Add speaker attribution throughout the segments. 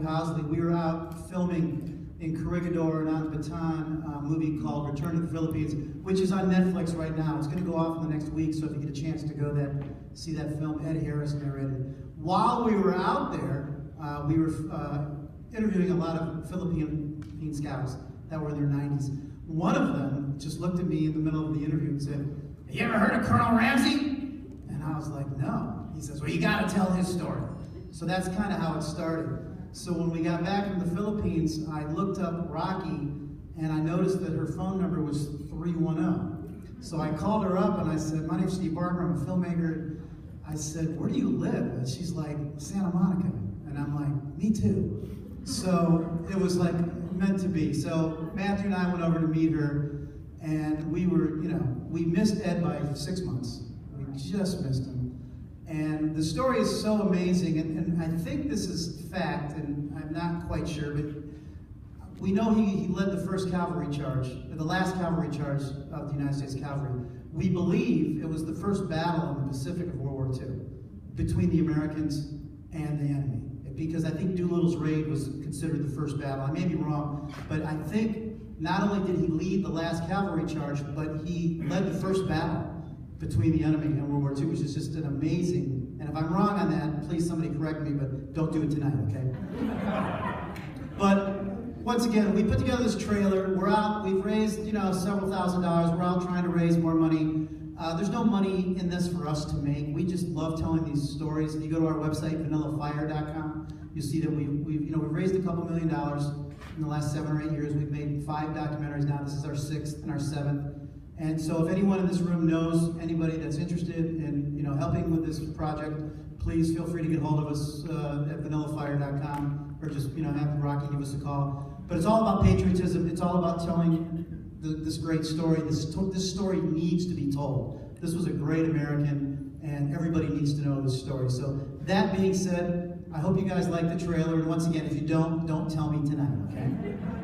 Speaker 1: Housley. We were out filming in Corregidor and out in Bataan, a movie called Return to the Philippines, which is on Netflix right now. It's going to go off in the next week, so if you get a chance to go there, see that film, Ed Harris narrated. While we were out there, we were interviewing a lot of Philippine scouts that were in their 90s. One of them just looked at me in the middle of the interview and said, "Have you ever heard of Colonel Ramsey?" And I was like, "No." He says, "Well, you got to tell his story." So that's kind of how it started. So when we got back from the Philippines, I looked up Rocky, and I noticed that her phone number was 310. So I called her up and I said, "My name's Steve Barber, I'm a filmmaker." I said, "Where do you live?" And she's like, "Santa Monica." And I'm like, "Me too." So it was like meant to be. So Matthew and I went over to meet her, and we were, we missed Ed by 6 months. We just missed him. And the story is so amazing, and I think this is fact, and I'm not quite sure, but we know he led the first cavalry charge, the last cavalry charge of the United States Cavalry. We believe it was the first battle in the Pacific of World War II between the Americans and the enemy. Because I think Doolittle's raid was considered the first battle. I may be wrong, but I think not only did he lead the last cavalry charge, but he led the first battle between the enemy and World War II, which is just an amazing, and if I'm wrong on that, please somebody correct me, but don't do it tonight, okay? But once again, we put together this trailer. We're out, we've raised, several $1,000s. We're out trying to raise more money. There's no money in this for us to make. We just love telling these stories. If you go to our website, vanillafire.com, you'll see that we've raised a couple $1 million in the last 7 or 8 years. We've made 5 documentaries now. This is our 6th and our 7th. And so if anyone in this room knows anybody that's interested in helping with this project, please feel free to get hold of us at vanillafire.com, or just have Rocky give us a call. But it's all about patriotism. It's all about telling this great story. This story needs to be told. This was a great American, and everybody needs to know this story. So that being said, I hope you guys like the trailer. And once again, if you don't tell me tonight, okay?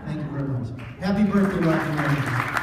Speaker 1: Thank you very much. Happy birthday, Rocky.